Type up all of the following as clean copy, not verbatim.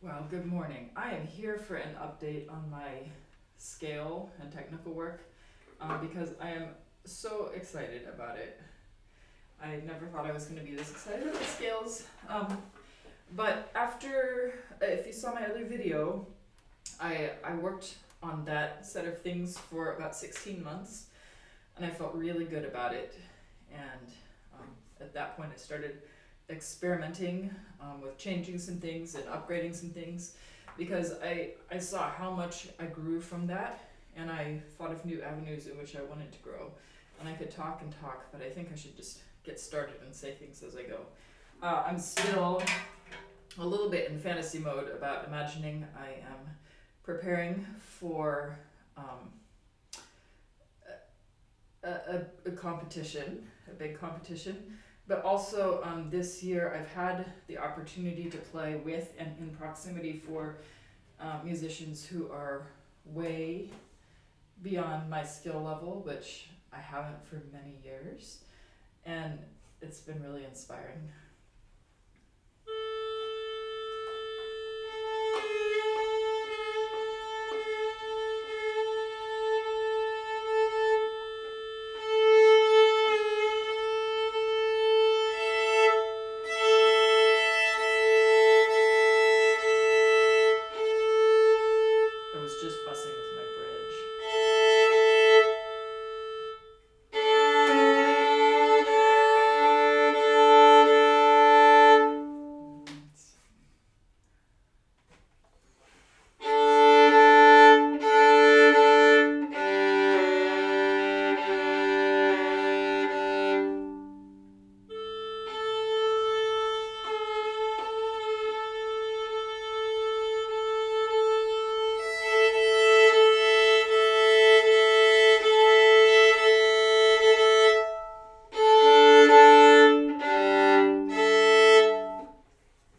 Well, good morning. I am here for an update on my scale and technical work because I am so excited about it. I never thought I was going to be this excited about scales. But after, if you saw my other video, I worked on that set of things for about 16 months and I felt really good about it. And at that point I started experimenting with changing some things and upgrading some things because I saw how much I grew from that, and I thought of new avenues in which I wanted to grow. And I could talk and talk, but I think I should just get started and say things as I go. I'm still a little bit in fantasy mode about imagining I am preparing for a competition, a big competition. But also this year I've had the opportunity to play with and in proximity for musicians who are way beyond my skill level, which I haven't for many years. And it's been really inspiring. I was just fussing with my bridge.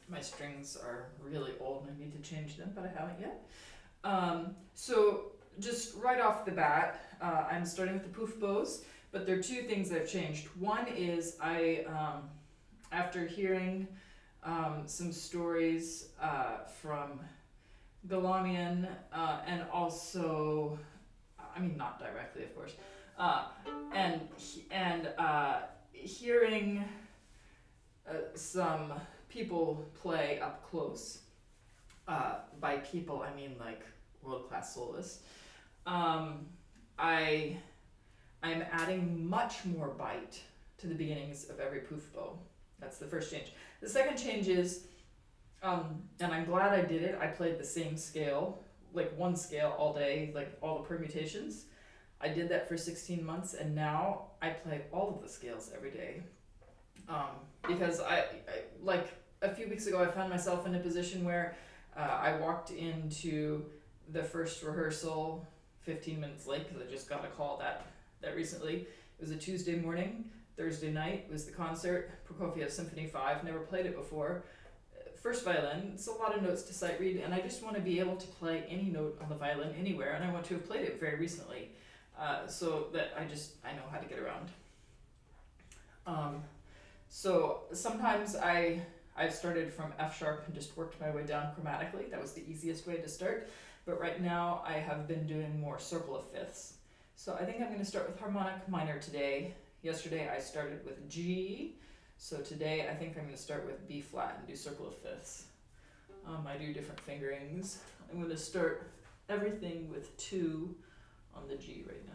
My strings are really old and I need to change them, but I haven't yet. So just right off the bat, I'm starting with the Poof bows, but there are two things I've changed. One is after hearing some stories from Galamian and also, I mean not directly of course, and hearing some people play up close. By people, I mean like world-class soloists. I'm adding much more bite to the beginnings of every Poof bow. That's the first change. The second change is, and I'm glad I did it, I played the same scale, like one scale all day, like all the permutations. I did that for 16 months and now I play all of the scales every day. Because I like a few weeks ago I found myself in a position where I walked into the first rehearsal 15 minutes late because I just got a call that recently. It was a Tuesday morning. Thursday night was the concert, Prokofiev Symphony 5, never played it before. First violin, it's a lot of notes to sight read, and I just want to be able to play any note on the violin anywhere, and I want to have played it very recently, so that I know how to get around. So sometimes I've started from F sharp and just worked my way down chromatically. That was the easiest way to start. But right now I have been doing more circle of fifths. So I think I'm going to start with harmonic minor today. Yesterday I started with G. So today I think I'm going to start with B flat and do circle of fifths. I do different fingerings. I'm going to start everything with 2 on the G right now.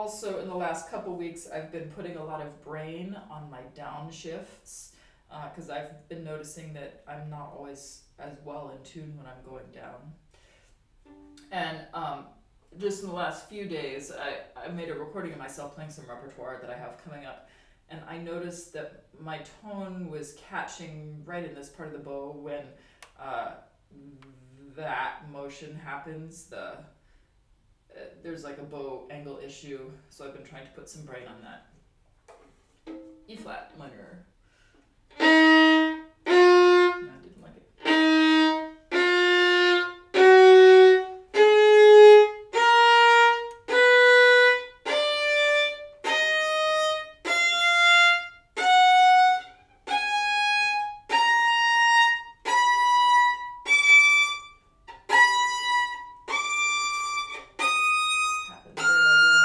also in the last couple weeks, I've been putting a lot of brain on my downshifts because I've been noticing that I'm not always as well in tune when I'm going down. And just in the last few days, I made a recording of myself playing some repertoire that I have coming up. And I noticed that my tone was catching right in this part of the bow when that motion happens. There's like a bow angle issue, so I've been trying to put some brain on that. E flat minor. I didn't like it. Happened there again.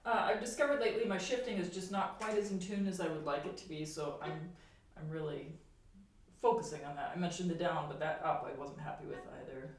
I've discovered lately my shifting is just not quite as in tune as I would like it to be, so I'm really focusing on that. I mentioned the down, but that up I wasn't happy with either.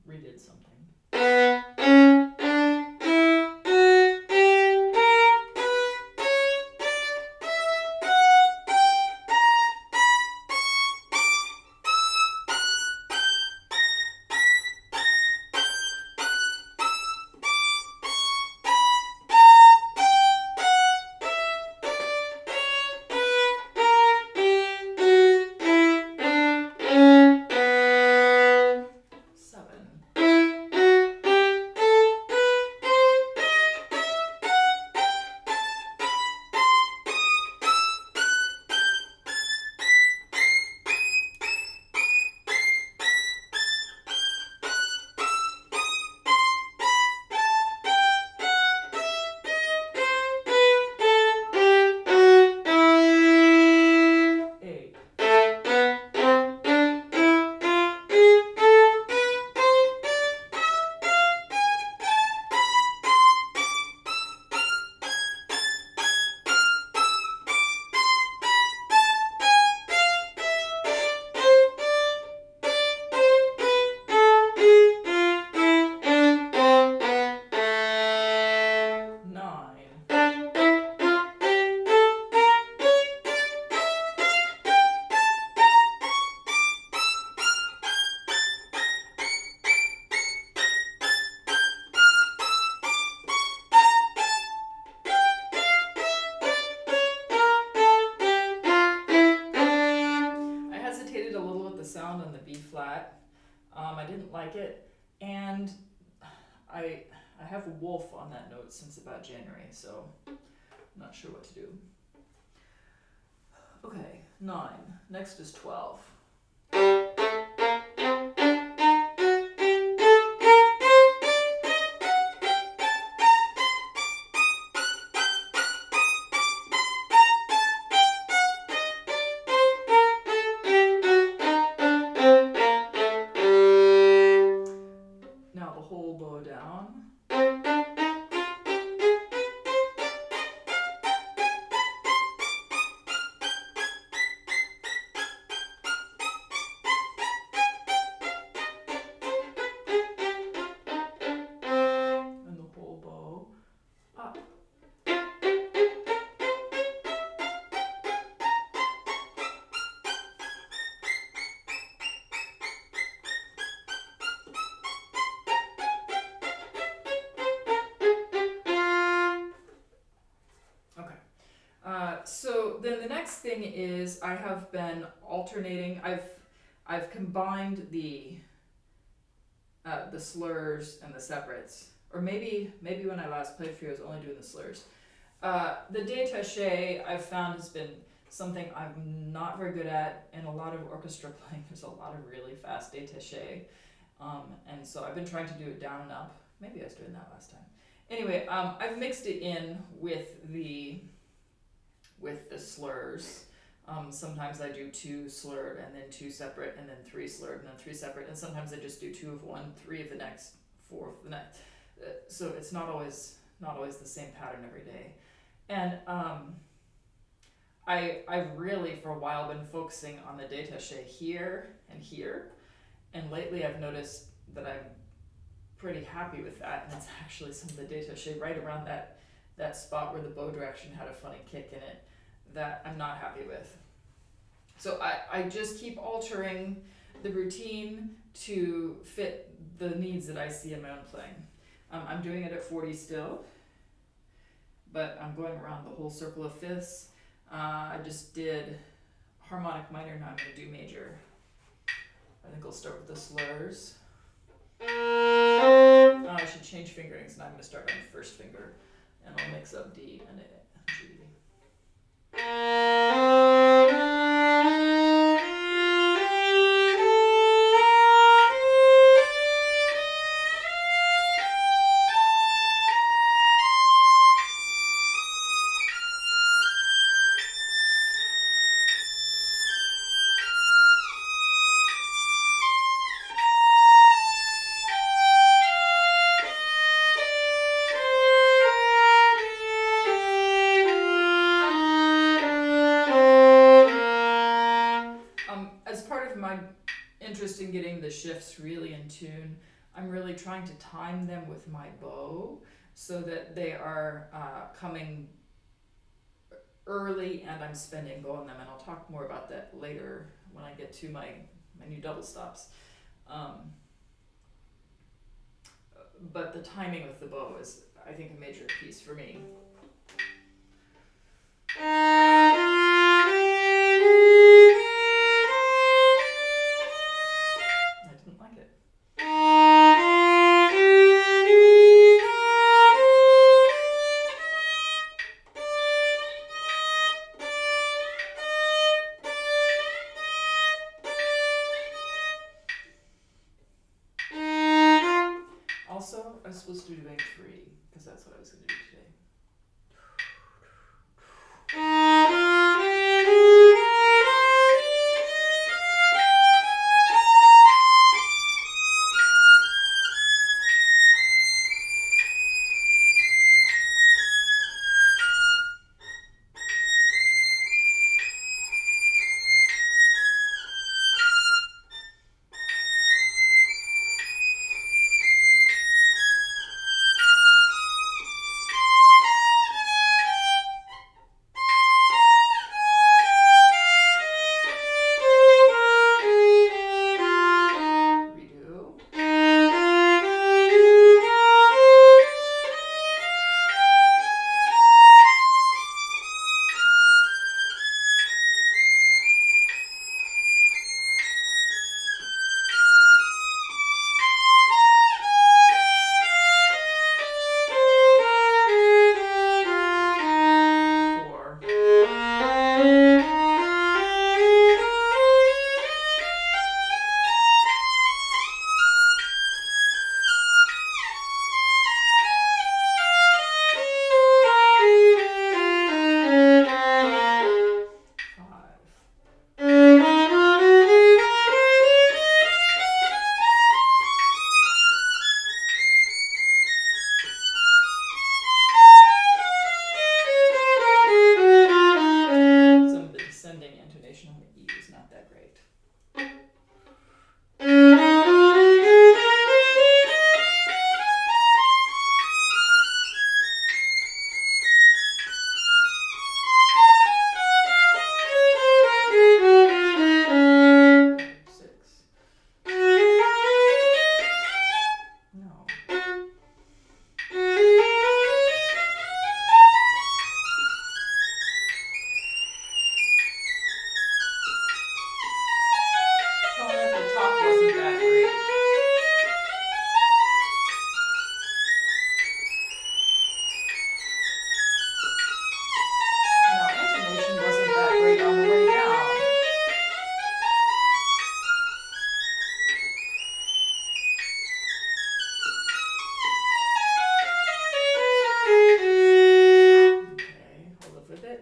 Redid something. I didn't like it, and I have a wolf on that note since about January, so I'm not sure what to do. Okay, 9. Next is 12. Now the whole bow down. And the whole bow up. So then the next thing is I have been alternating. I've combined the slurs and the separates, or maybe when I last played for you, I was only doing the slurs. The détaché I've found has been something I'm not very good at. In a lot of orchestra playing, there's a lot of really fast détaché, and so I've been trying to do it down and up. Maybe I was doing that last time. Anyway, I've mixed it in with the slurs. Sometimes I do 2 slurred and then 2 separate and then 3 slurred and then 3 separate, and sometimes I just do 2 of one, 3 of the next, 4 of the next. So it's not always the same pattern every day. And I've really for a while been focusing on the détaché here and here, and lately I've noticed that I'm pretty happy with that, and it's actually some of the détaché right around that spot where the bow direction had a funny kick in it that I'm not happy with. So I just keep altering the routine to fit the needs that I see in my own playing. I'm doing it at 40 still, but I'm going around the whole circle of fifths. I just did harmonic minor, now I'm going to do major. I think I'll start with the slurs. I should change fingerings, and I'm going to start on the first finger, and I'll mix up D and G. As part of my interest in getting the shifts really in tune, I'm really trying to time them with my bow so that they are coming early and I'm spending bow on them, and I'll talk more about that later when I get to my new double stops. But the timing with the bow is, I think, a major piece for me. I didn't like it. Also, I was supposed to be doing 3, because that's what I was going to do today. wasn't that great. Now, intonation wasn't that great on the way down. Okay, I'll live with it.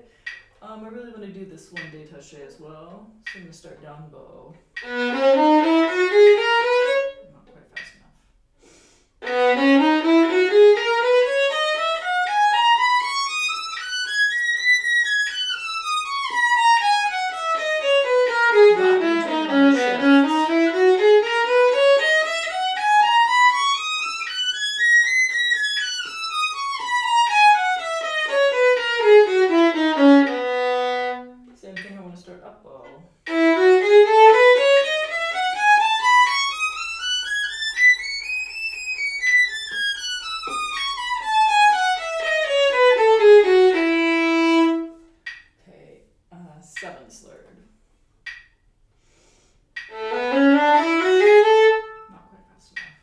I really want to do this one Detache as well, so I'm going to start down bow. Not quite fast enough. Not maintained on the shifts. Same thing, I want to start up bow. Okay, 7 slurred. Not quite fast enough.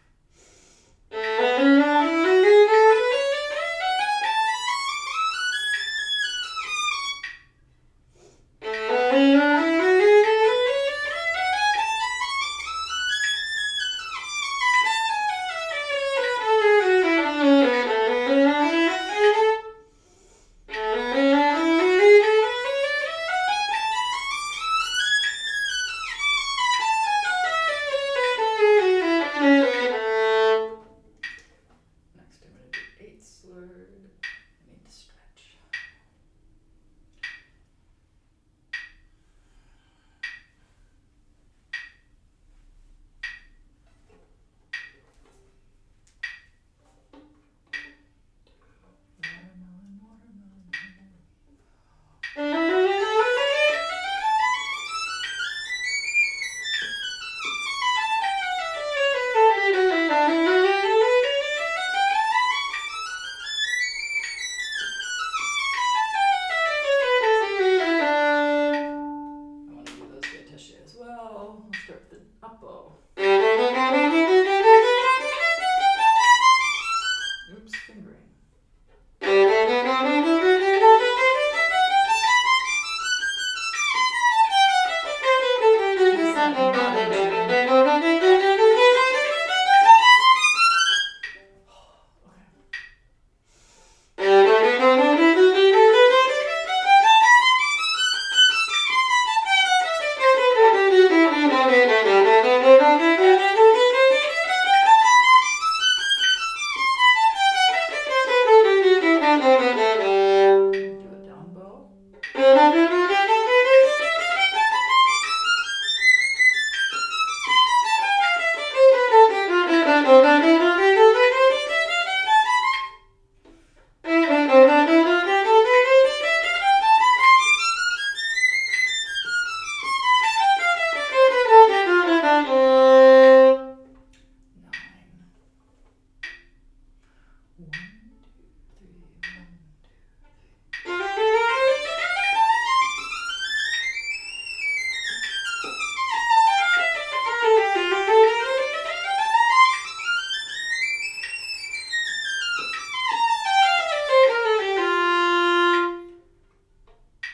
Next I'm going to do 8 slurred. I need to stretch. Watermelon, watermelon. I want to do those Detache as well. I'll start with the up bow. Oops, fingering. Is that not in tune? Okay. Do a down bow.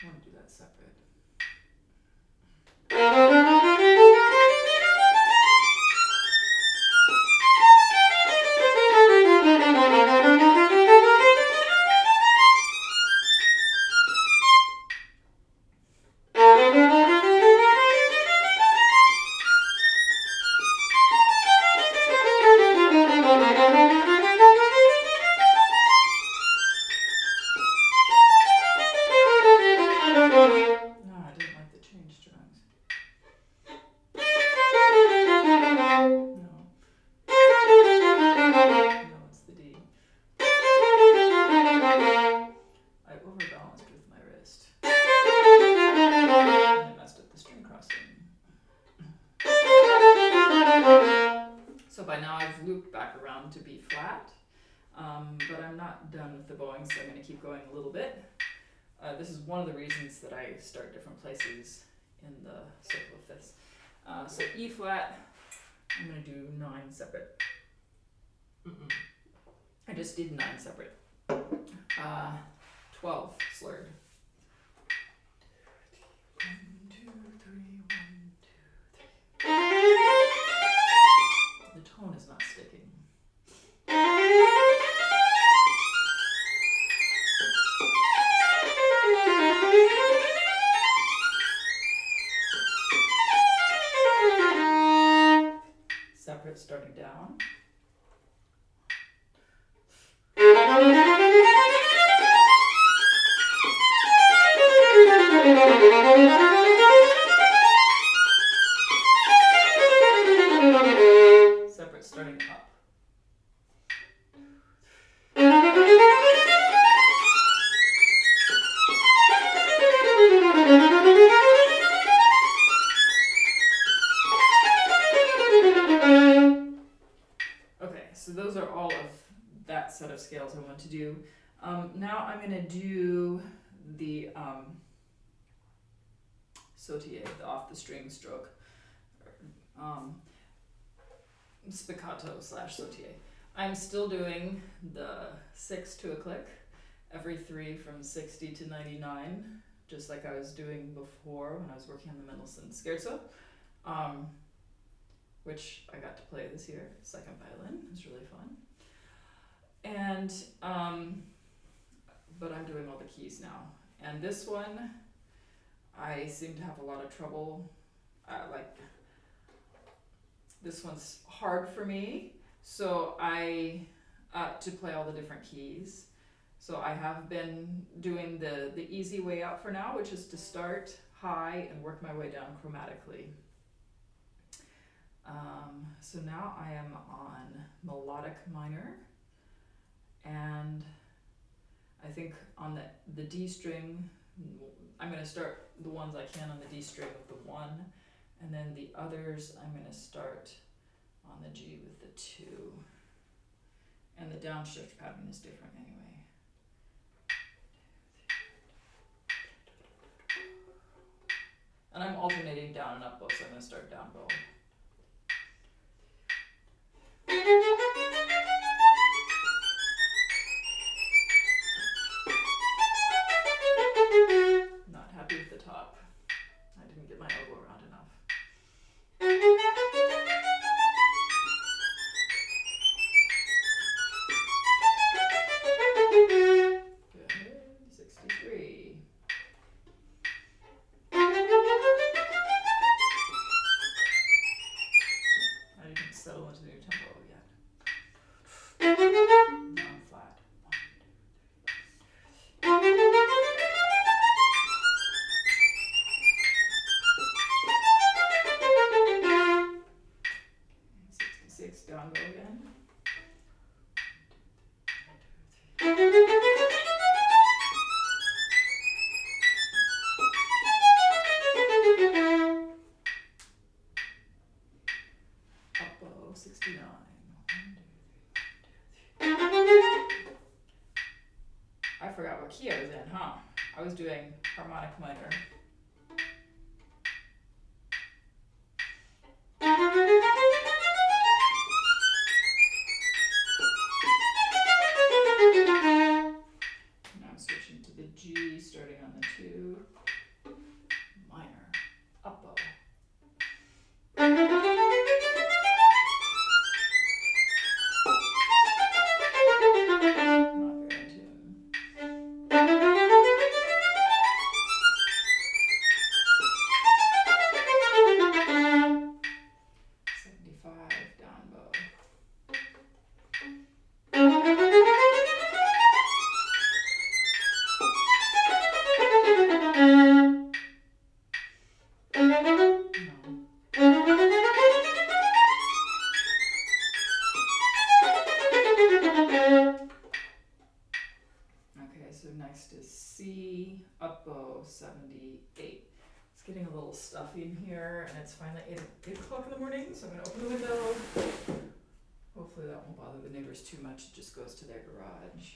I want to do that separate. No, I didn't like the change strings. No. No, it's the D. I overbalanced with my wrist. And I messed up the string crossing. So by now I've looped back around to B flat, but I'm not done with the bowing, so I'm going to keep going a little bit. This is one of the reasons that I start different places in the circle of fifths. So E flat, I'm gonna do 9 separate. I just did 9 separate. 12 slurred. 1, 2, 3, 1, 2, 3. The tone is not sticking. Separate starting down. Separate starting up. Okay, so those are all of that set of scales I want to do. Now I'm going to do the Sautille, the off the string stroke. Spicatto / Sautille. I'm still doing the 6 to a click, every 3 from 60 to 99, just like I was doing before when I was working on the Mendelssohn Scherzo, which I got to play this year, second violin. It was really fun. And, but I'm doing all the keys now. And this one, I seem to have a lot of trouble, this one's hard for me, so to play all the different keys. So I have been doing the easy way out for now, which is to start high and work my way down chromatically. So now I am on melodic minor, and I think on the D string, I'm going to start the ones I can on the D string with the 1, and then the others I'm going to start on the G with the 2. And the downshift pattern is different anyway. And I'm alternating down and up bow, so I'm going to start down bow. Not happy with the top. I didn't get my elbow around enough. Good. 63. I didn't settle into the new tempo yet. Now I'm flat. 66, down bow again. Up bow, 69. 1, 2, 3, 1, 2, 3. I forgot what key I was in, huh? I was doing harmonic minor. Now I'm switching to the G, starting on the 2. Minor. Up bow. Not very in tune. 75, down bow. Okay, so next is C, up bow, 78. It's getting a little stuffy in here, and it's finally 8 o'clock in the morning, so I'm going to open the window. Hopefully that won't bother the neighbors too much. It just goes to their garage.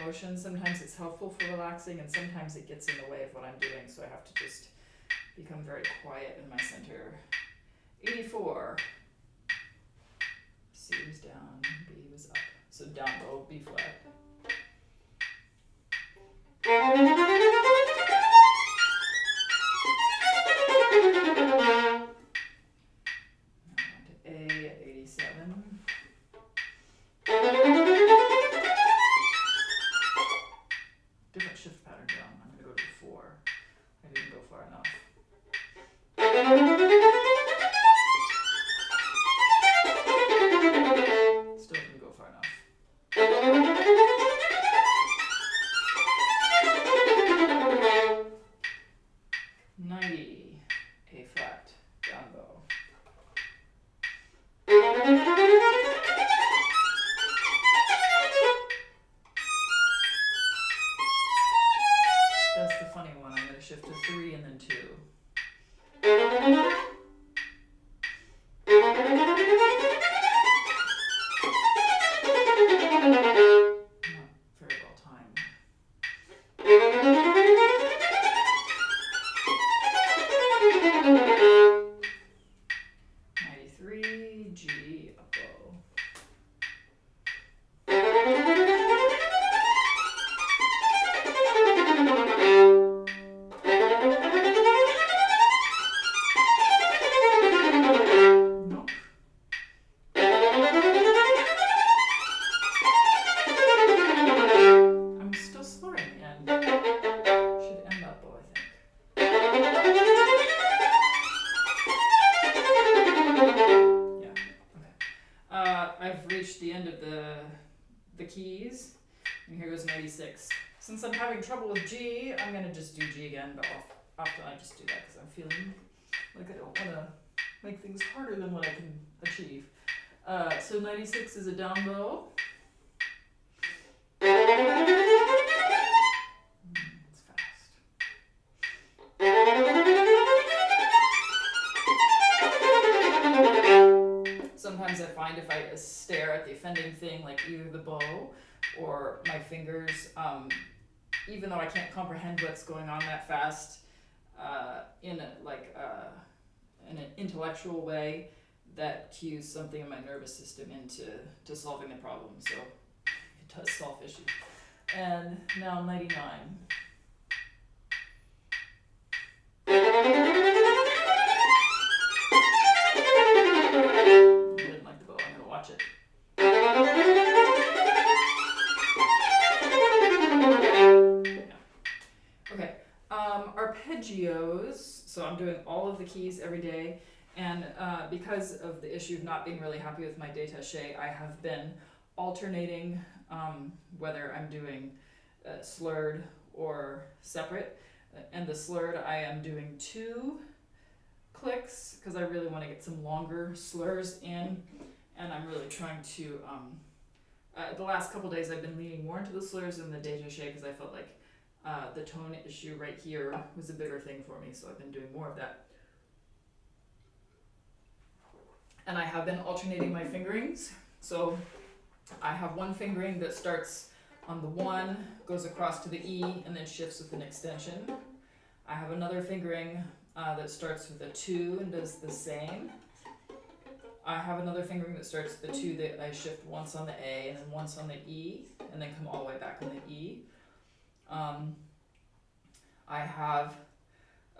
motion. Sometimes it's helpful for relaxing, and sometimes it gets in the way of what I'm doing, so I have to just become very quiet in my center. 84. C was down, B was up. So down bow, B flat. Now on to A at 87. Different shift pattern down. I'm going to go to 4. I didn't go far enough. Still didn't go far enough. 90, A flat, down bow. That's the funny one. I'm going to shift to 3 and then 2. Not very well timed. 93, G, up bow. Nope. I'm still slurring and should end up bow, I think. Yeah, okay. I've reached the end of the keys, and here goes 96. Since I'm having trouble with G, I'm gonna just do G again, but often I just do that because I'm feeling like I don't want to make things harder than what I can achieve. So 96 is a down bow. It's fast. Sometimes I find if I stare at the offending thing, like either the bow or my fingers, even though I can't comprehend what's going on that fast, in an intellectual way, that cues something in my nervous system into solving the problem. So it does solve issues. And now 99. Didn't like the bow. I'm gonna watch it. Yeah. Okay. Arpeggios. So I'm doing all of the keys every day, and because of the issue of not being really happy with my Detache, I have been alternating whether I'm doing slurred or separate. And the slurred, I am doing 2 clicks because I really want to get some longer slurs in, and I'm really trying to the last couple days I've been leaning more into the slurs than the Detache because I felt like the tone issue right here was a bigger thing for me, so I've been doing more of that. And I have been alternating my fingerings. So I have one fingering that starts on the 1, goes across to the E, and then shifts with an extension. I have another fingering that starts with a 2 and does the same. I have another fingering that starts with the 2 that I shift once on the A and then once on the E, and then come all the way back on the E. I have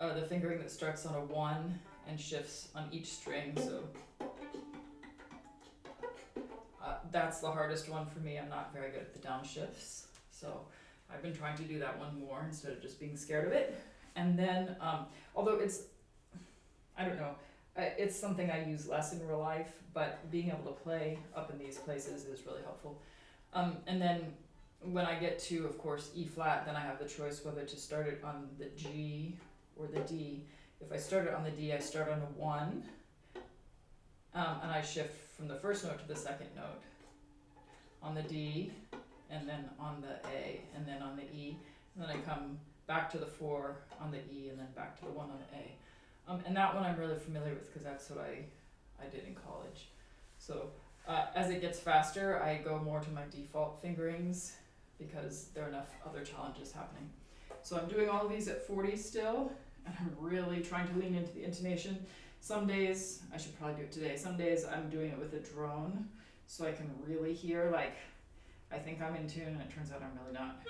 the fingering that starts on a 1 and shifts on each string, so that's the hardest one for me. I'm not very good at the downshifts, so I've been trying to do that one more instead of just being scared of it. And then, although it's, I don't know, it's something I use less in real life, but being able to play up in these places is really helpful. And then when I get to, of course, E flat, then I have the choice whether to start it on the G or the D. If I start it on the D, I start on a 1, and I shift from the first note to the second note on the D, and then on the A, and then on the E, and then I come back to the 4 on the E, and then back to the 1 on the A. And that one I'm really familiar with because that's what I did in college. So as it gets faster, I go more to my default fingerings, because there are enough other challenges happening. So I'm doing all of these at 40 still, and I'm really trying to lean into the intonation. Some days, I should probably do it today, some days I'm doing it with a drone, so I can really hear, like, I think I'm in tune, and it turns out I'm really not.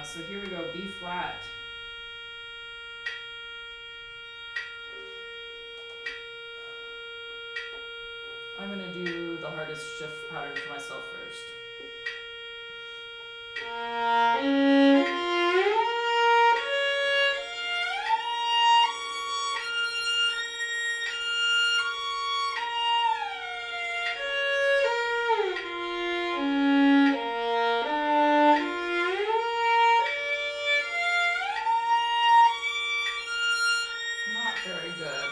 So here we go, B flat. I'm gonna do the hardest shift pattern for myself first. Not very good.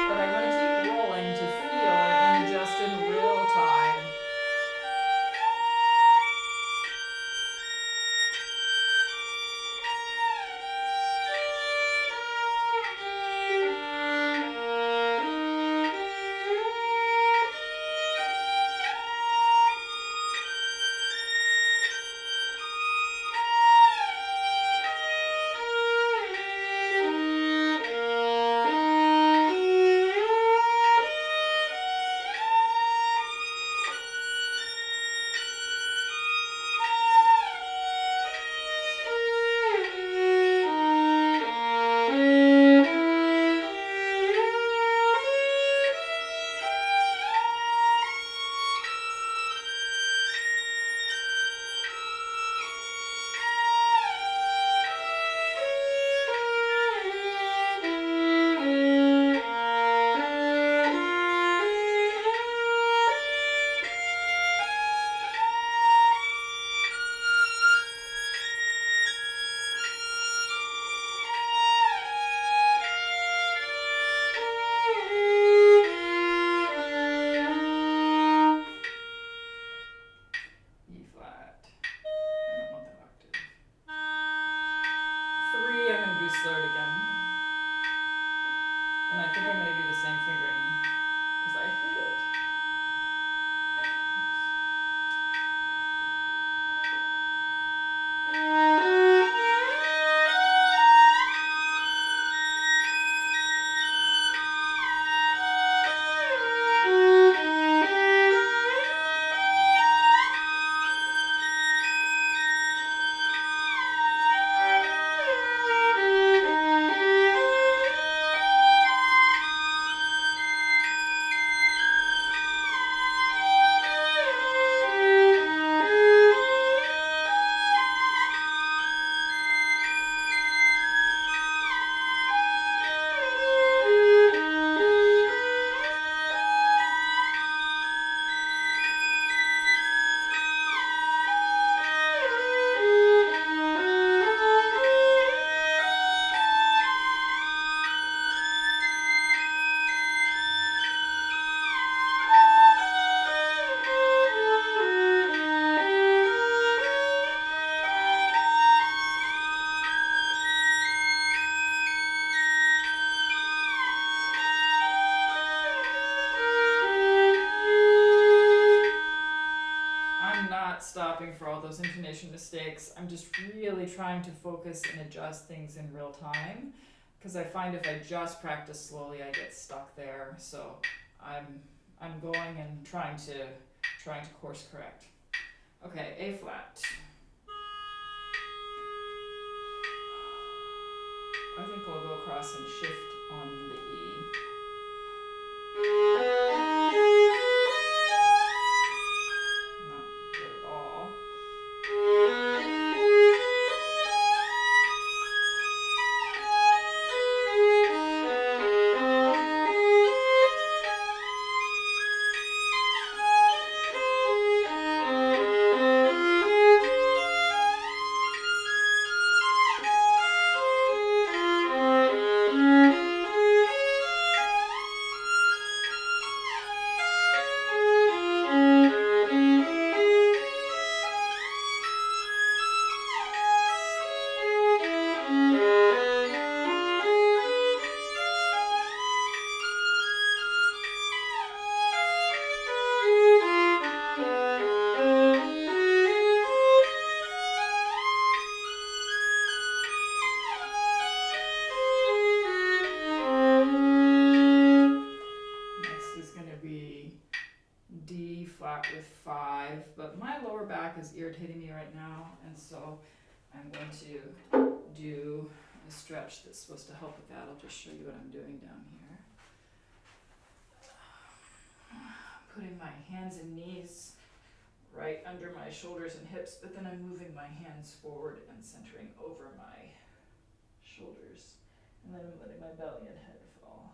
But I'm gonna keep rolling to feel it and adjust in real time. E flat. I don't want that octave. 3, I'm gonna do slurred again. And I think I'm gonna do the same fingering, because I hate it. Stopping for all those intonation mistakes. I'm just really trying to focus and adjust things in real time, because I find if I just practice slowly, I get stuck there. So I'm going and trying to course correct. Okay, A flat. I think I'll go across and shift on the E. life, but my lower back is irritating me right now, and so I'm going to do a stretch that's supposed to help with that. I'll just show you what I'm doing down here. Putting my hands and knees right under my shoulders and hips, but then I'm moving my hands forward and centering over my shoulders, and then I'm letting my belly and head fall.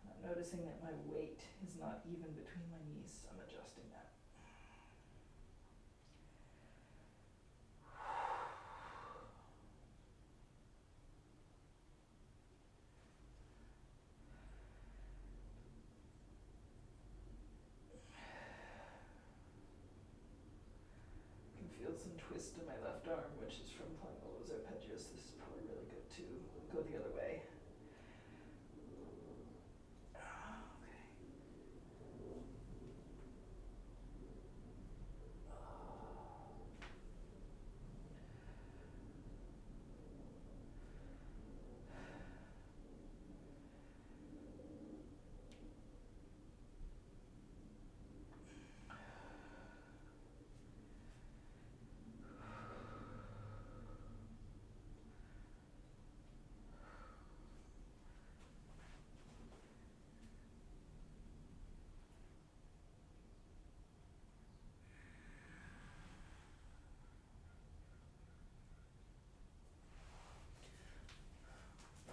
I'm noticing that my weight is not even between my knees, so I'm adjusting that. I can feel some twist in my left arm, which is from playing all those arpeggios. This is probably really good to go the other way.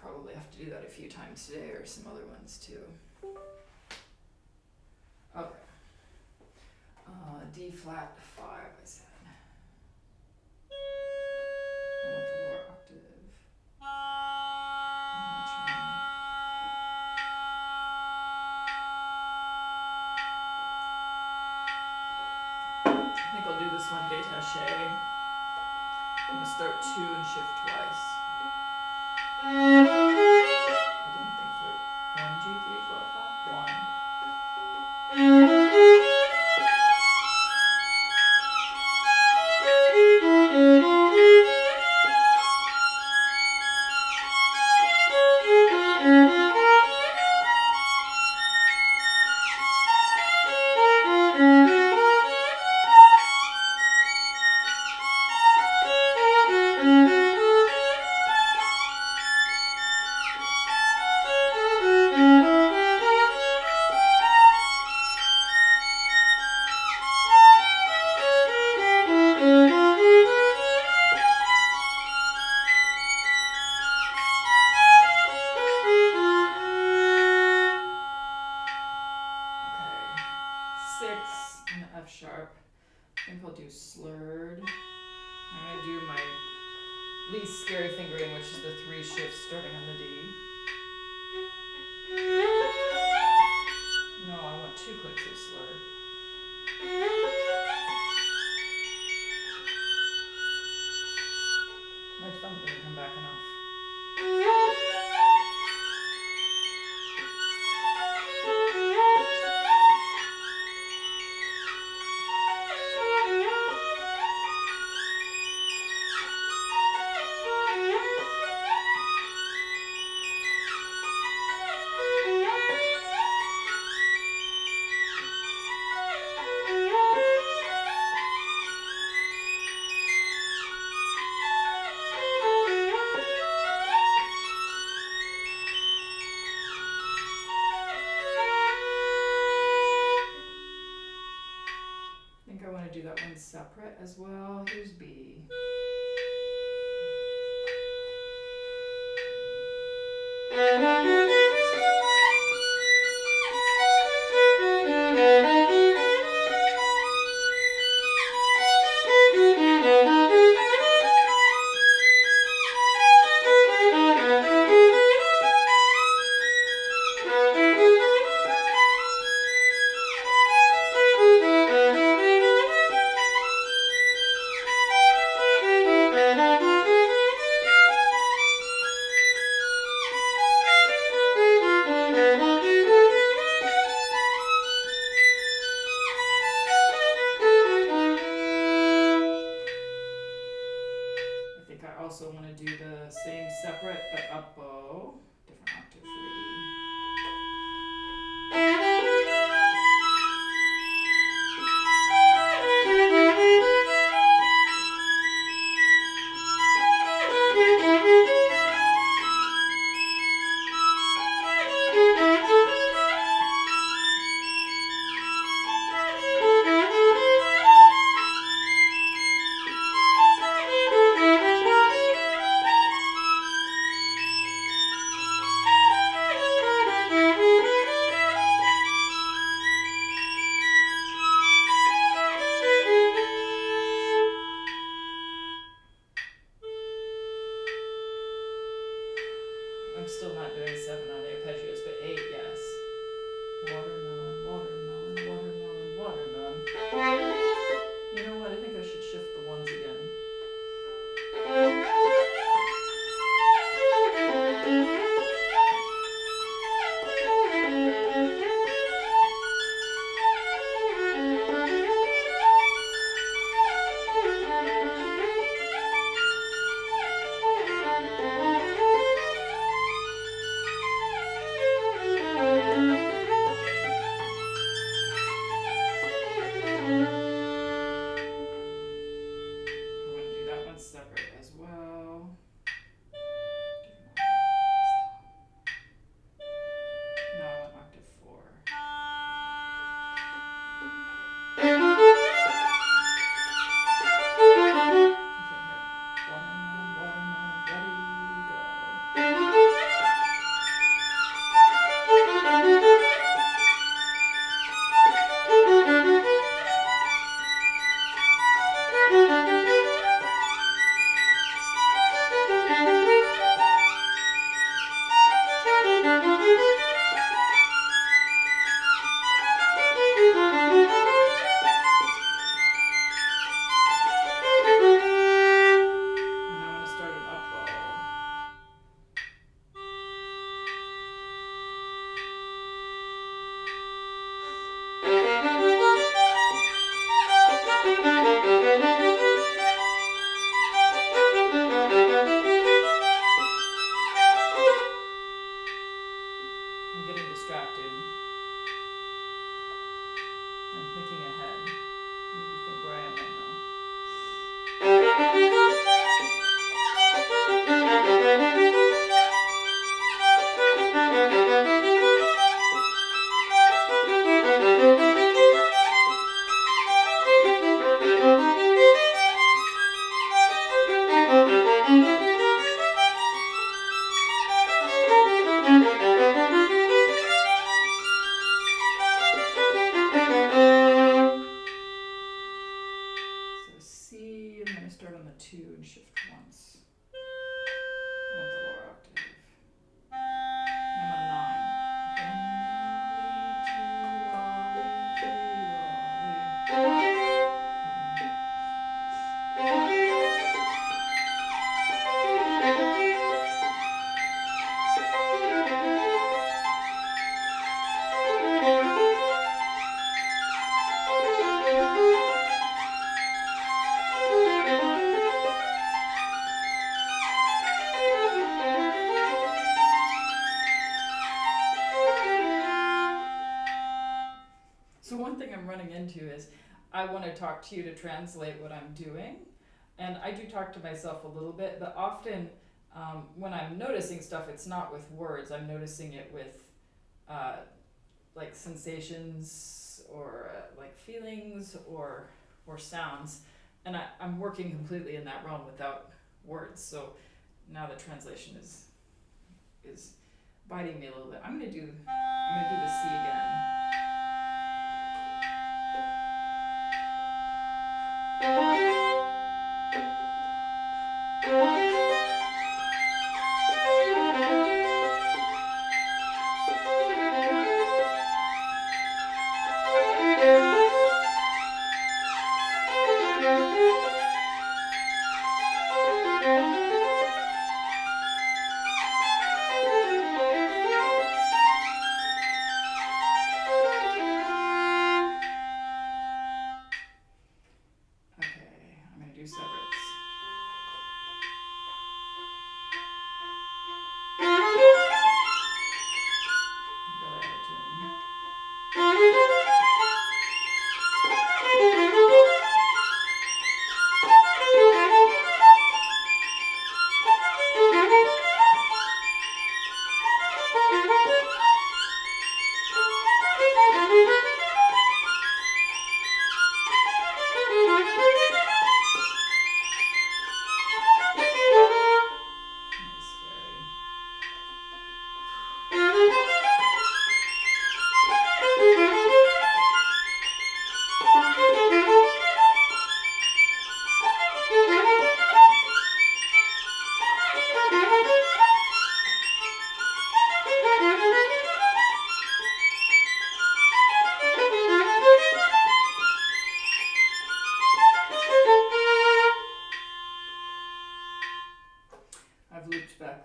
Probably have to do that a few times today, or some other ones too. Okay. D flat 5, I said. I want the lower octave. Much more. I think I'll do this one Detache. I'm gonna start 2 and shift twice. I didn't think for 1, 2, 3, 4, 5. 1. F sharp. I think I'll do slurred. I'm going to do my least scary fingering, which is the 3 shifts starting on the D. No, I want 2 clicks of slur. My thumb didn't come back enough. Do that one separate as well. Here's B. Also want to do the same separate but up bow, different octave for the E. I'm still not doing 7 on the arpeggios, but 8, yes. Watermelon, watermelon, watermelon, watermelon. You know what? I think I should shift the ones again. I want to do that one separate as well. Now I want octave 4. Watermelon, watermelon, ready, go. And I want to start an up bow. I'm getting distracted. I'm thinking ahead. I need to think where I am right now. So C, I'm going to start on the 2 and shift once. I want the lower octave. I'm on 9. So one thing I'm running into is I want to talk to you to translate what I'm doing. And I do talk to myself a little bit, but often when I'm noticing stuff, it's not with words. I'm noticing it with like sensations or like feelings or sounds. And I'm working completely in that realm without words. So now the translation is biting me a little bit. I'm gonna do the C again.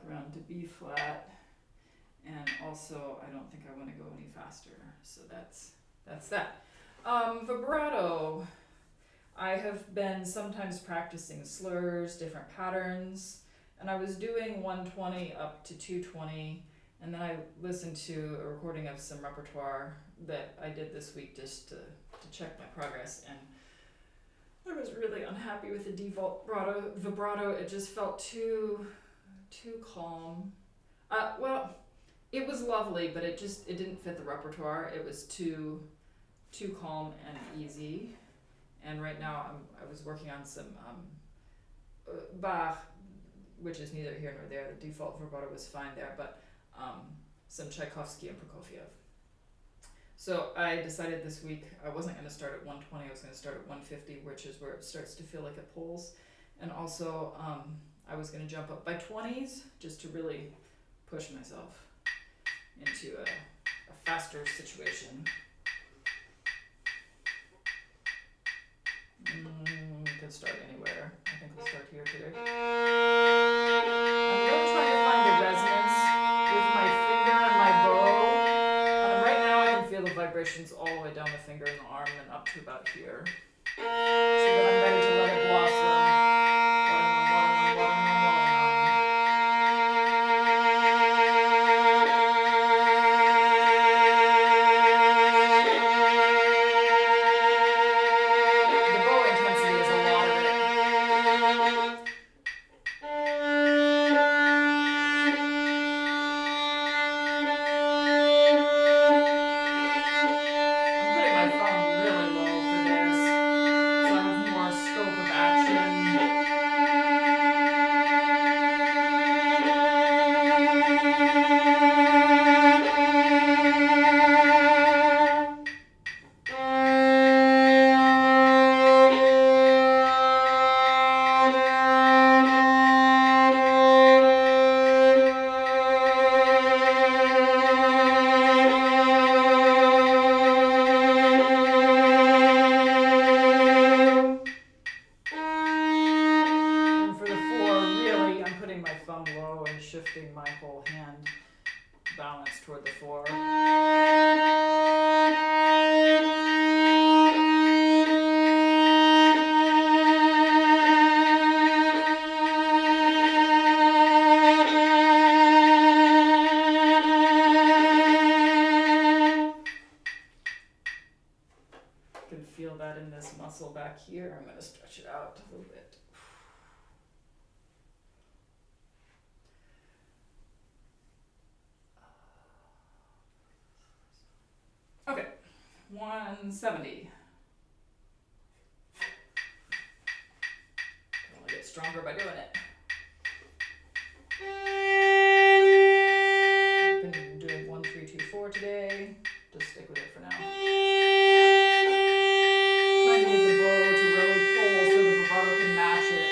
back around to B flat, and also I don't think I want to go any faster, so that's that. Vibrato. I have been sometimes practicing slurs, different patterns, and I was doing 120 up to 220, and then I listened to a recording of some repertoire that I did this week just to check my progress, and I was really unhappy with the default vibrato. It just felt too calm. Well, it was lovely, but it didn't fit the repertoire. It was too calm and easy. And right now I was working on some Bach, which is neither here nor there. The default vibrato was fine there, but some Tchaikovsky and Prokofiev. So I decided this week I wasn't going to start at 120, I was going to start at 150, which is where it starts to feel like it pulls. And also I was going to jump up by 20s just to really push myself into a faster situation. Could start anywhere. I think we'll start here today. I'm really trying to find the resonance with my finger and my bow. Right now I can feel the vibrations all the way down the finger and the arm and up to about here. So that I'm ready to let it blossom. Shifting my whole hand balance toward the floor. I can feel that in this muscle back here. I'm going to stretch it out a little bit. Okay, 170. Can only get stronger by doing it. I've been doing 1, 3, 2, 4 today. Just stick with it for now. Trying to get the bow to really pull so the vibrato can match it.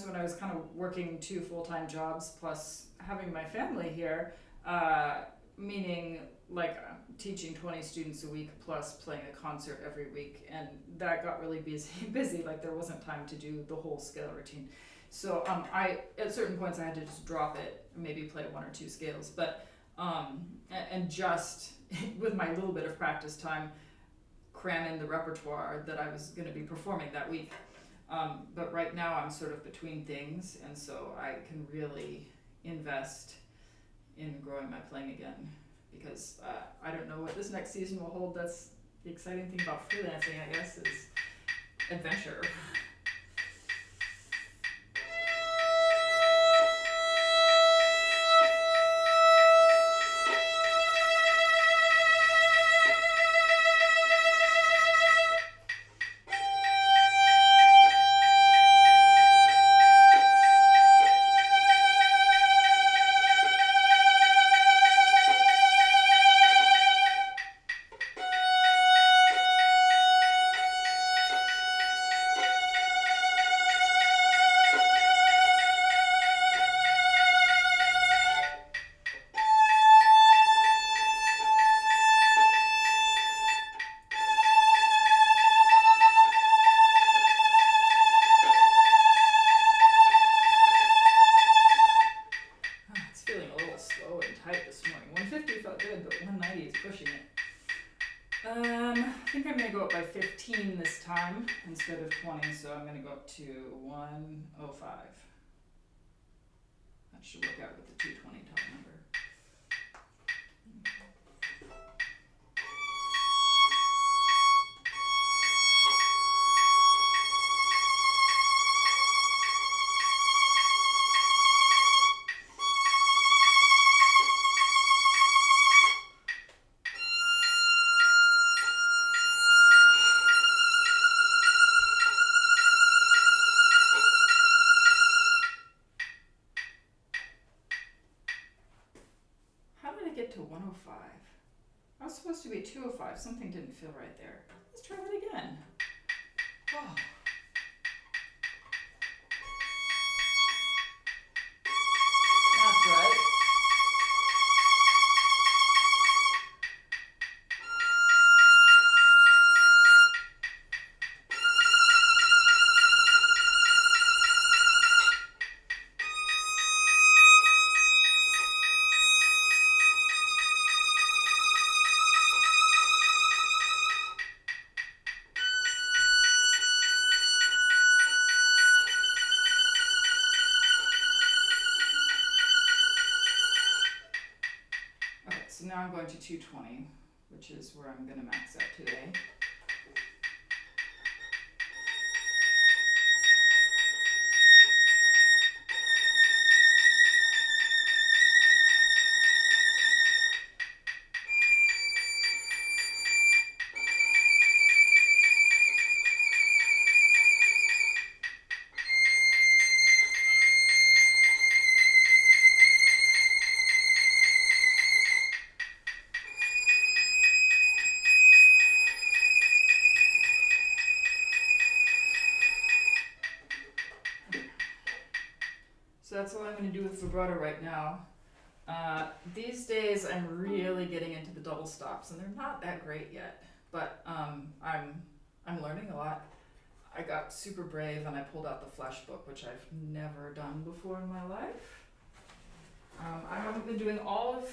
When I was kind of working 2 full-time jobs plus having my family here, meaning like teaching 20 students a week plus playing a concert every week, and that got really busy. Like there wasn't time to do the whole scale routine. So I at certain points I had to just drop it, maybe play 1 or 2 scales, but and just with my little bit of practice time cram in the repertoire that I was going to be performing that week. But right now I'm sort of between things, and so I can really invest in growing my playing again, because I don't know what this next season will hold. That's the exciting thing about freelancing, I guess, is adventure. By 15 this time instead of 20, so I'm going to go up to 105. That should work out with the 220 top number. Get to 105. I was supposed to be 205. Something didn't feel right there. Let's try that again. Oh. That's right. So now I'm going to 220, which is where I'm going to max out today. So that's all I'm going to do with vibrato right now. These days I'm really getting into the double stops, and they're not that great yet, but I'm learning a lot. I got super brave and I pulled out the Flesch book, which I've never done before in my life. I haven't been doing all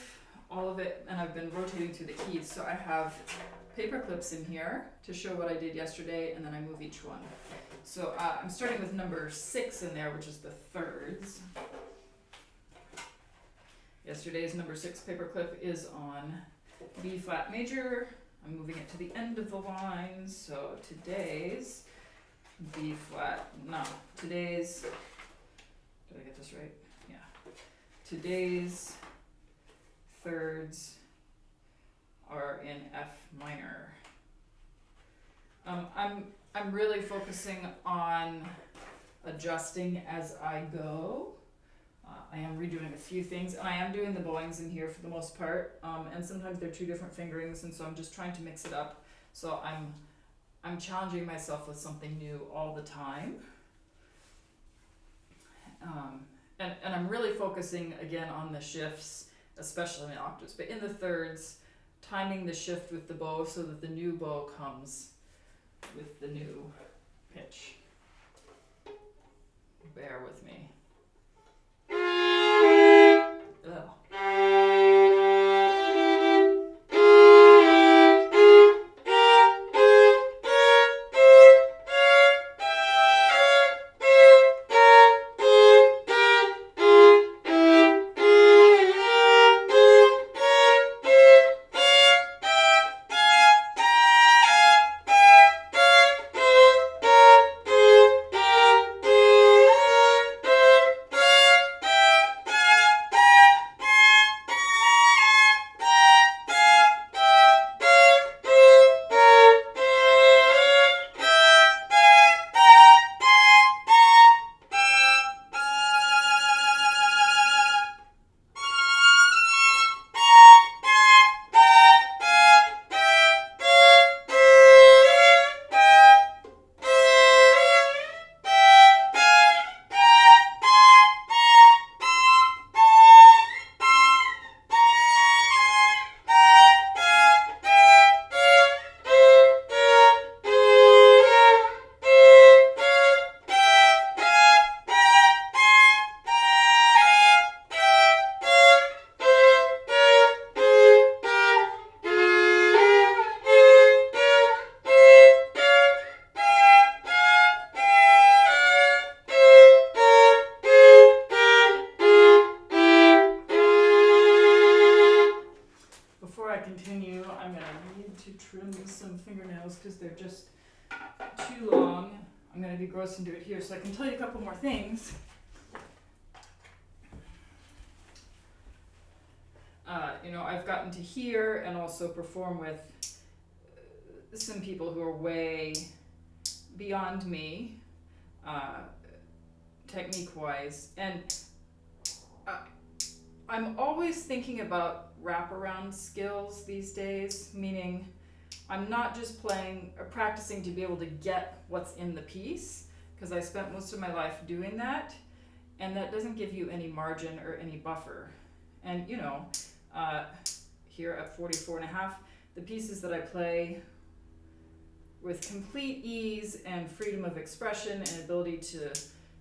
of it, and I've been rotating through the keys, so I have paper clips in here to show what I did yesterday, and then I move each one. So I'm starting with number 6 in there, which is the thirds. Yesterday's number 6 paperclip is on B flat major. I'm moving it to the end of the line, so today's B flat, no, today's, did I get this right? Yeah. Today's thirds are in F minor. I'm really focusing on adjusting as I go. I am redoing a few things, and I am doing the bowings in here for the most part, and sometimes they're 2 different fingerings, and so I'm just trying to mix it up. So I'm challenging myself with something new all the time. And I'm really focusing again on the shifts, especially in octaves, but in the thirds, timing the shift with the bow so that the new bow comes with the new pitch. Bear with me. Ugh. continue, I'm going to need to trim some fingernails because they're just too long. I'm going to be gross and do it here so I can tell you a couple more things. You know, I've gotten to hear and also perform with some people who are way beyond me, technique-wise, and I'm always thinking about wraparound skills these days, meaning I'm not just playing or practicing to be able to get what's in the piece, because I spent most of my life doing that, and that doesn't give you any margin or any buffer. And you know, here at 44.5, the pieces that I play with complete ease and freedom of expression and ability to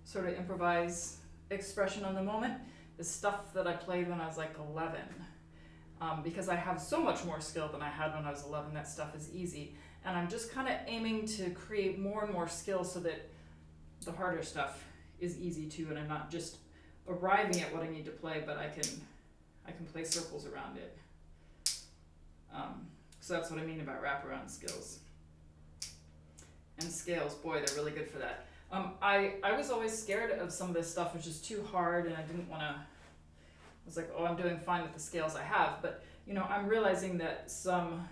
sort of improvise expression on the moment, the stuff that I played when I was like 11. Because I have so much more skill than I had when I was 11, that stuff is easy. And I'm just kind of aiming to create more and more skill so that the harder stuff is easy too, and I'm not just arriving at what I need to play, but I can play circles around it. So that's what I mean about wraparound skills. And scales, boy, they're really good for that. I was always scared of some of this stuff, which is too hard, and I didn't want to. I was like, oh, I'm doing fine with the scales I have, but you know, I'm realizing that some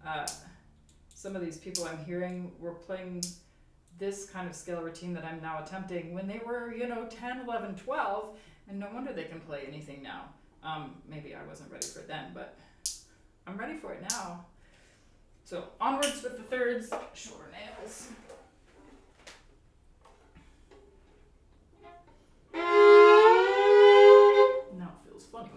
of these people I'm hearing were playing this kind of scale routine that I'm now attempting when they were, you know, 10, 11, 12, and no wonder they can play anything now. Maybe I wasn't ready for it then, but I'm ready for it now. So onwards with the thirds, shorter nails. Now it feels funny.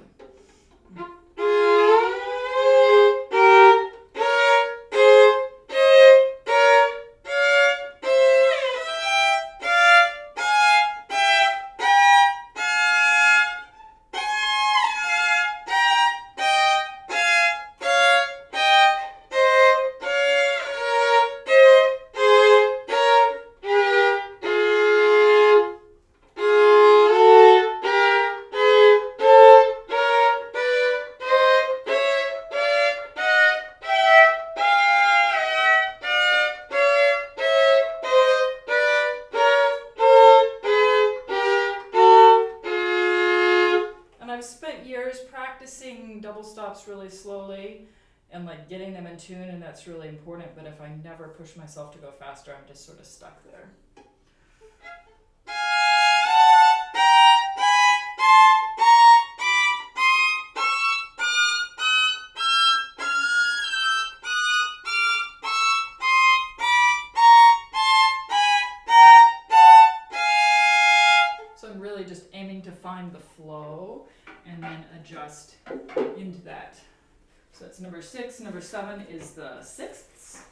Double stops really slowly and like getting them in tune, and that's really important, but if I never push myself to go faster, I'm just sort of stuck there. So I'm really just aiming to find the flow and then adjust into that. So that's number 6. Number 7 is the sixths.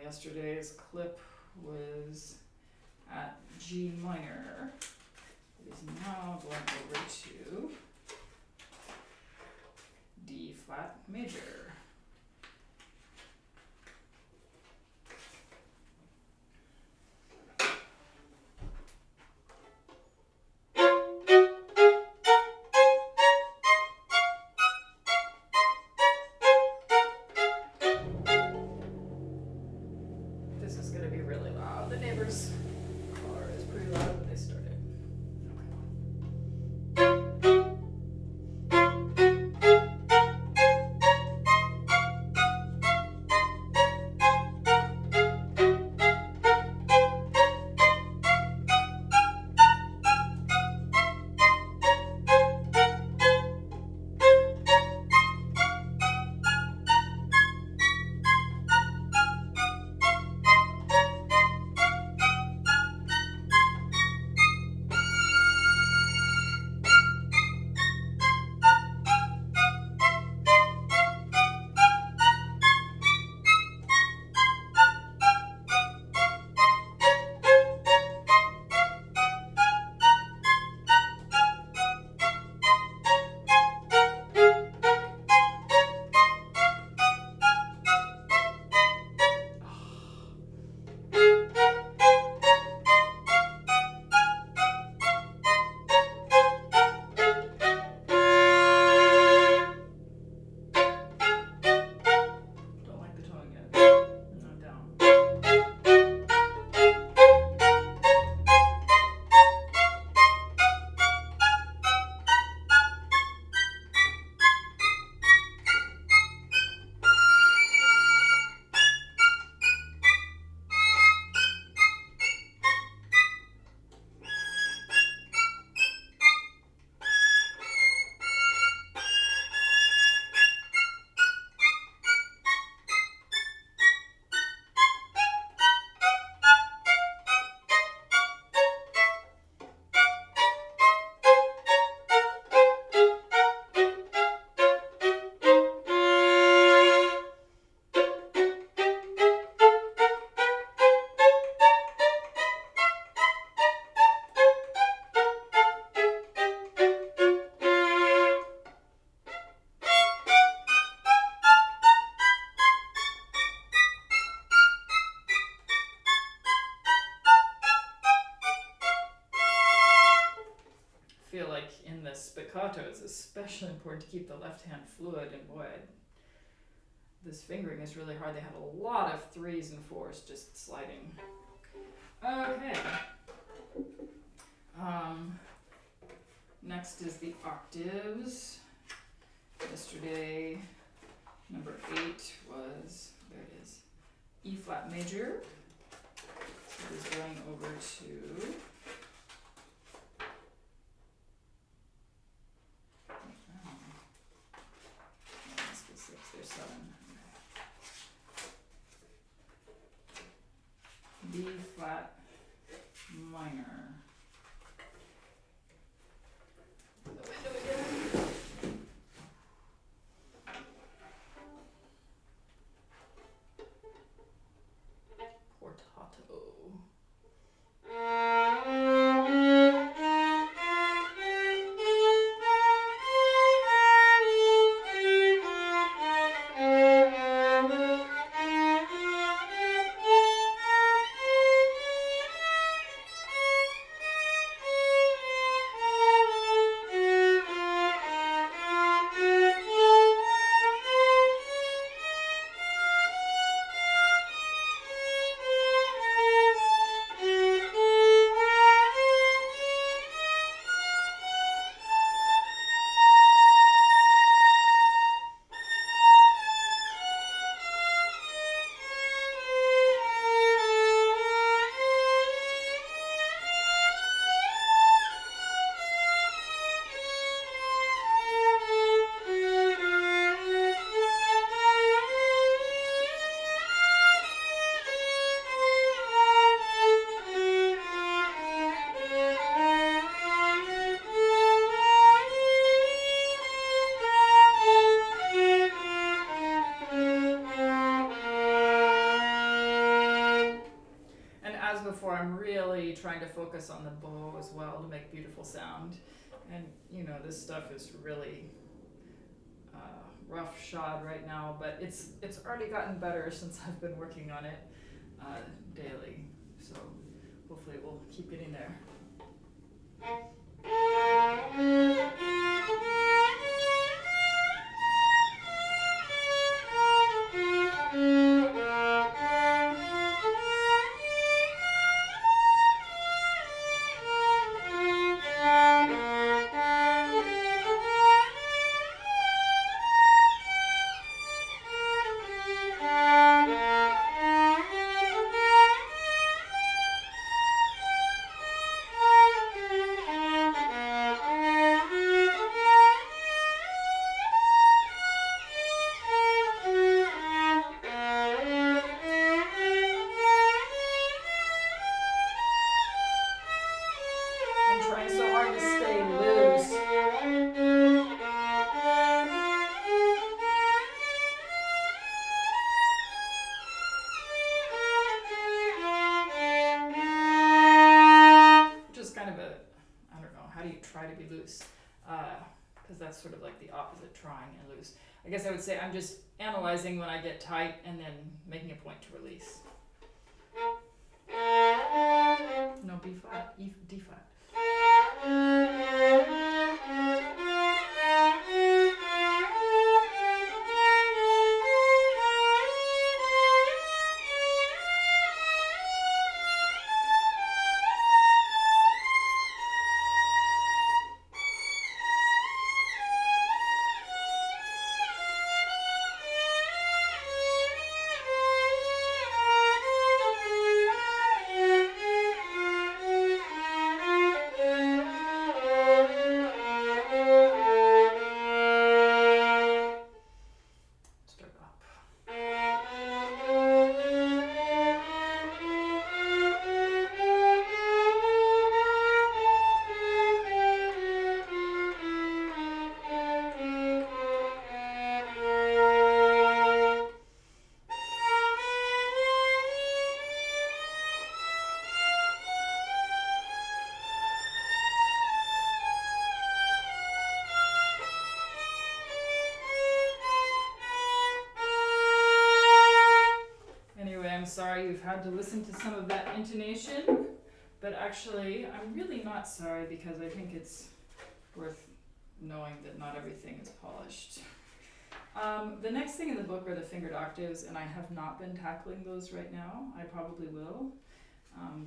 Yesterday's clip was at G minor. It is now going over to D flat major. spiccato, it's especially important to keep the left hand fluid, and boy, this fingering is really hard. They had a lot of 3s and 4s just sliding. Okay. Next is the octaves. Yesterday, number 8 was, there it is, E flat major. So it is going over to must be 6, there's 7. B flat minor. The window again. Portato. Before, I'm really trying to focus on the bow as well to make beautiful sound, and you know, this stuff is really rough shod right now, but it's already gotten better since I've been working on it daily, so hopefully we'll keep getting there. Because that's sort of like the opposite, trying and loose. I guess I would say I'm just analyzing when I get tight and then making a point to release. No, B flat, D flat. Sorry you've had to listen to some of that intonation, but actually I'm really not sorry because I think it's worth knowing that not everything is polished. The next thing in the book are the fingered octaves, and I have not been tackling those right now. I probably will,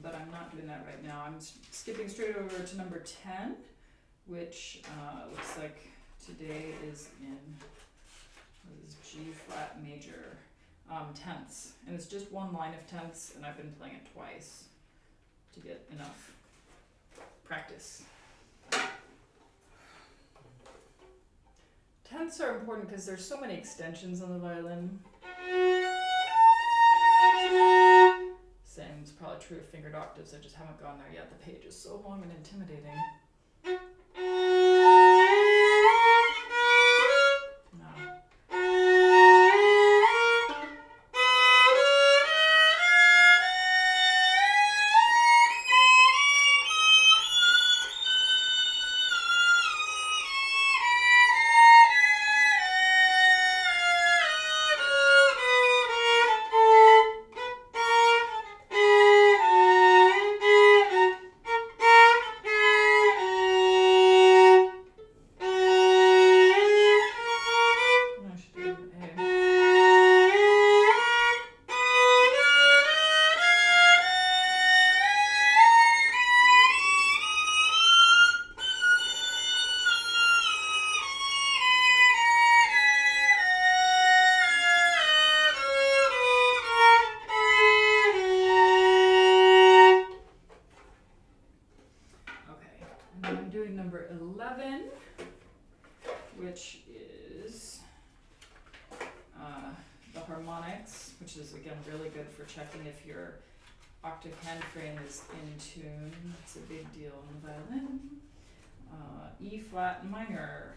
but I'm not doing that right now. I'm skipping straight over to number 10, which looks like today is in G flat major tenths, and it's just one line of tenths, and I've been playing it twice to get enough practice. Tenths are important because there's so many extensions on the violin. Same is probably true of fingered octaves. I just haven't gone there yet. The page is so long and intimidating. Which is the harmonics, which is again really good for checking if your octave hand frame is in tune. It's a big deal on the violin. E flat minor.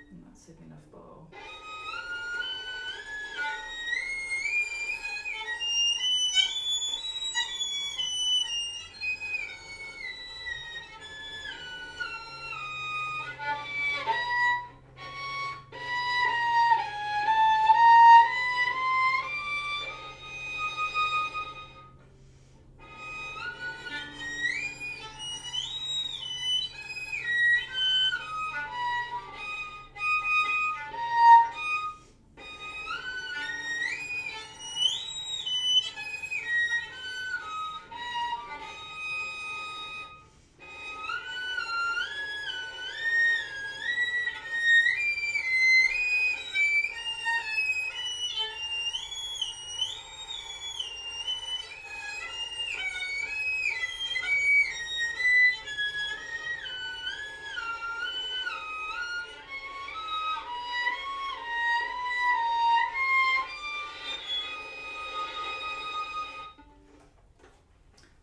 I'm not saving enough bow.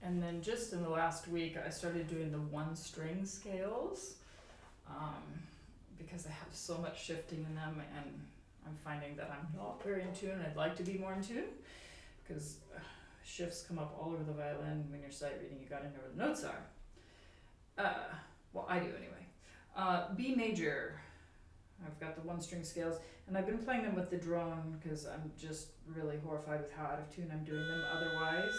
And then just in the last week, I started doing the one string scales because I have so much shifting in them, and I'm finding that I'm not very in tune. I'd like to be more in tune because shifts come up all over the violin. When you're sight reading, you gotta know where the notes are. Well, I do anyway. B major. I've got the one string scales, and I've been playing them with the drone because I'm just really horrified with how out of tune I'm doing them otherwise.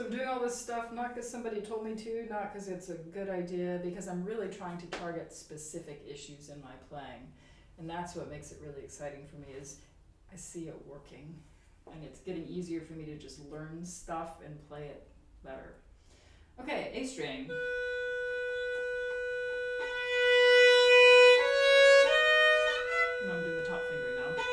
I'm doing all this stuff not because somebody told me to, not because it's a good idea, because I'm really trying to target specific issues in my playing. And that's what makes it really exciting for me, is I see it working. And it's getting easier for me to just learn stuff and play it better. Okay, A string. No, I'm doing the top finger now.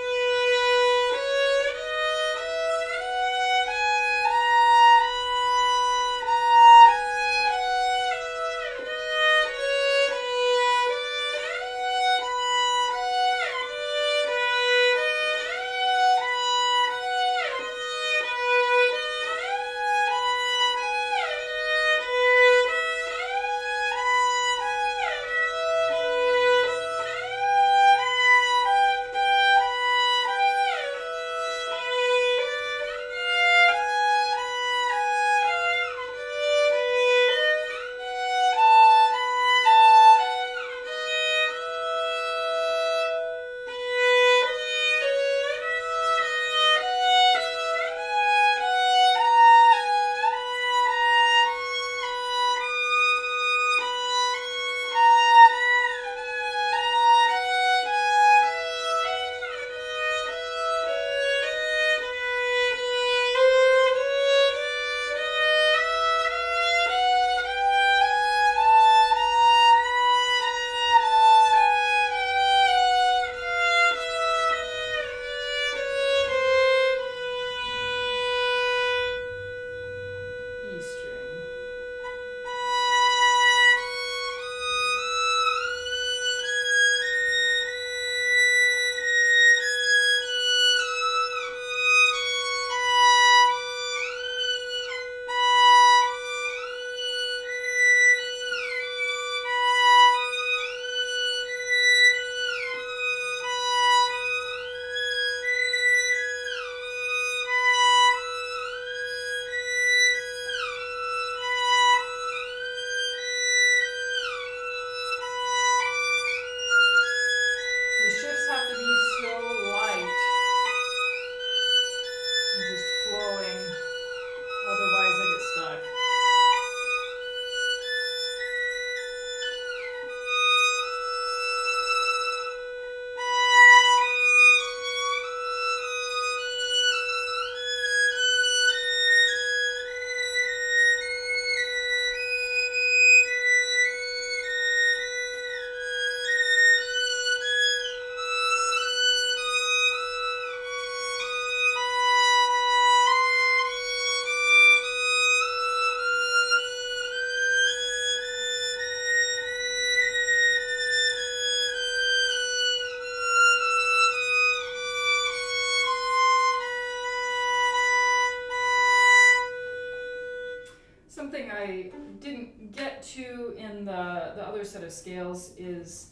Something I didn't get to in the other set of scales is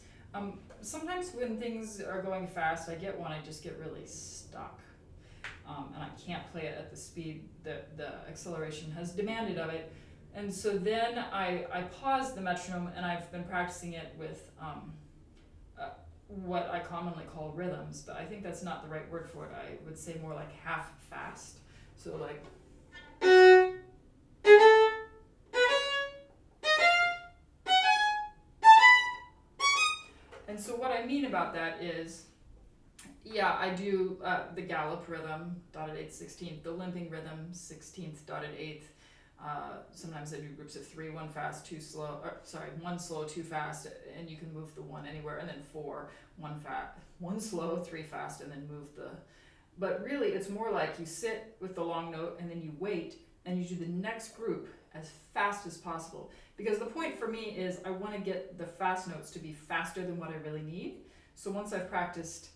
sometimes when things are going fast, I get one, I just get really stuck. And I can't play it at the speed that the acceleration has demanded of it. And so then I pause the metronome, and I've been practicing it with what I commonly call rhythms, but I think that's not the right word for it. I would say more like half fast. So like... And so what I mean about that is, yeah, I do the gallop rhythm, dotted 8th, 16th, the limping rhythm, 16th, dotted 8th. Sometimes I do groups of 3, 1 fast, 2 slow, one slow, 2 fast, and you can move the 1 anywhere, and then 4, 1 slow, 3 fast, and then move the... But really, it's more like you sit with the long note, and then you wait, and you do the next group as fast as possible. Because the point for me is I want to get the fast notes to be faster than what I really need. So once I've practiced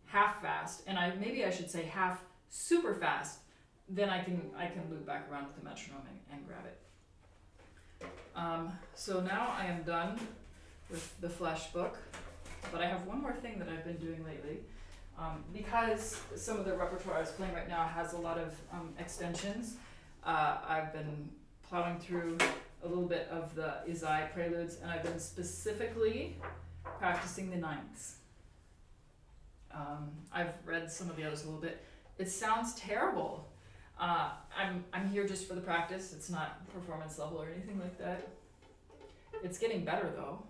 half fast, and maybe I should say half super fast, then I can loop back around with the metronome and grab it. So now I am done with the Flesch book, but I have one more thing that I've been doing lately. Because some of the repertoire I was playing right now has a lot of extensions, I've been plowing through a little bit of the Ysaye Preludes, and I've been specifically practicing the ninths. I've read some of the others a little bit. It sounds terrible. I'm here just for the practice. It's not performance level or anything like that. It's getting better though.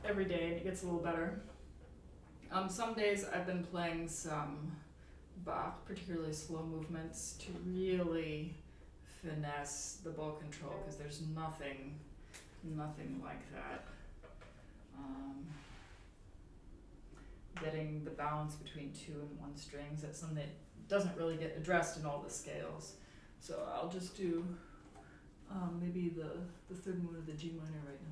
Every day and it gets a little better. Some days I've been playing some Bach, particularly slow movements, to really finesse the bow control because there's nothing like that. Getting the balance between 2 and 1 strings, that's something that doesn't really get addressed in all the scales. So I'll just do maybe the third move of the G minor right now.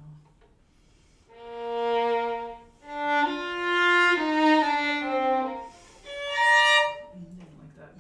Didn't like that.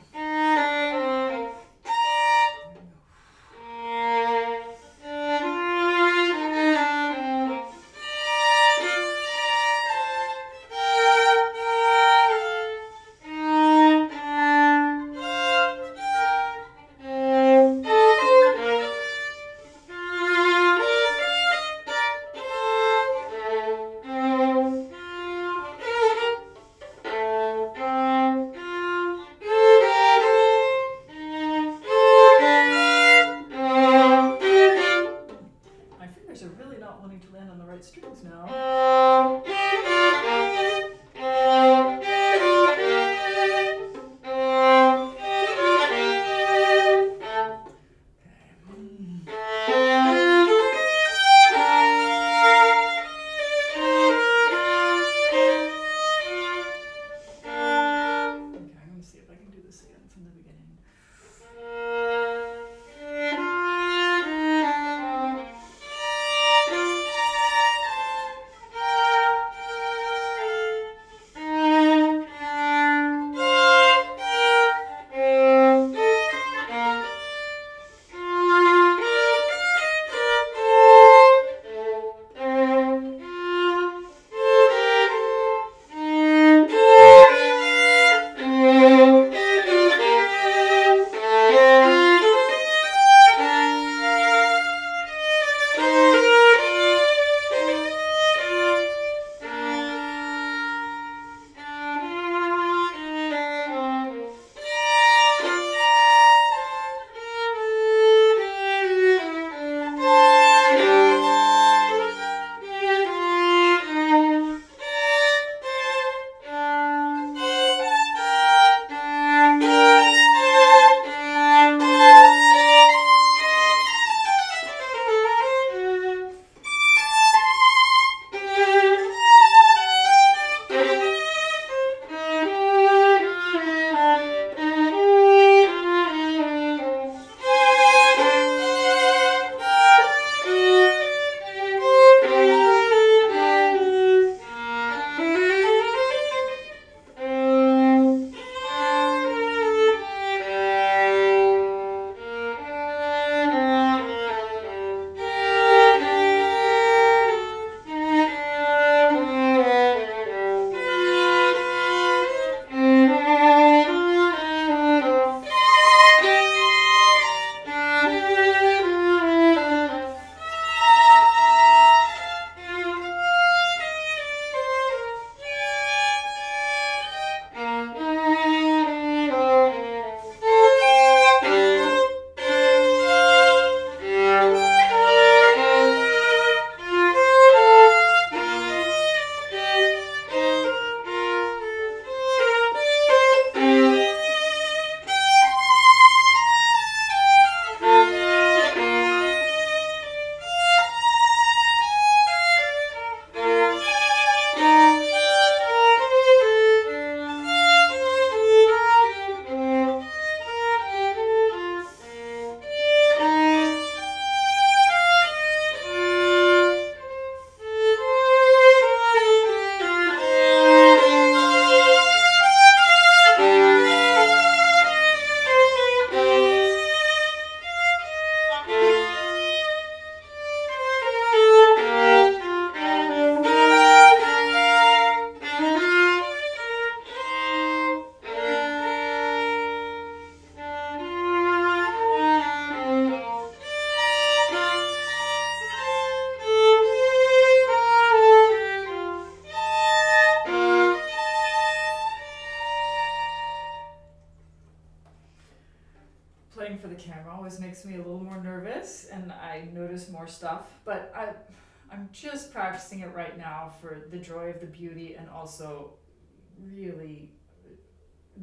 always makes me a little more nervous and I notice more stuff, but I'm just practicing it right now for the joy of the beauty and also really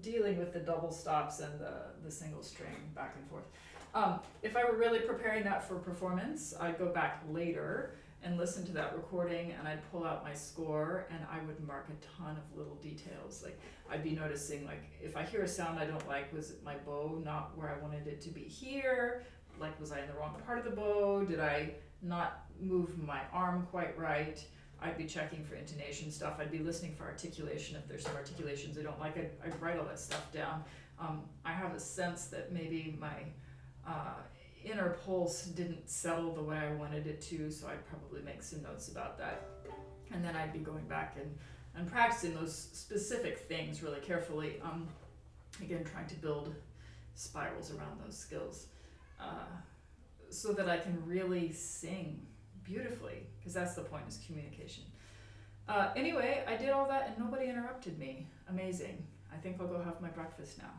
dealing with the double stops and the single string back and forth. If I were really preparing that for performance, I'd go back later and listen to that recording and I'd pull out my score and I would mark a ton of little details. Like I'd be noticing, like, if I hear a sound I don't like, was it my bow not where I wanted it to be here? Like, was I in the wrong part of the bow? Did I not move my arm quite right? I'd be checking for intonation stuff. I'd be listening for articulation. If there's some articulations I don't like, I'd write all that stuff down. I have a sense that maybe my inner pulse didn't settle the way I wanted it to, so I'd probably make some notes about that. And then I'd be going back and practicing those specific things really carefully. Again, trying to build spirals around those skills so that I can really sing beautifully, because that's the point, is communication. Anyway, I did all that and nobody interrupted me. Amazing. I think I'll go have my breakfast now.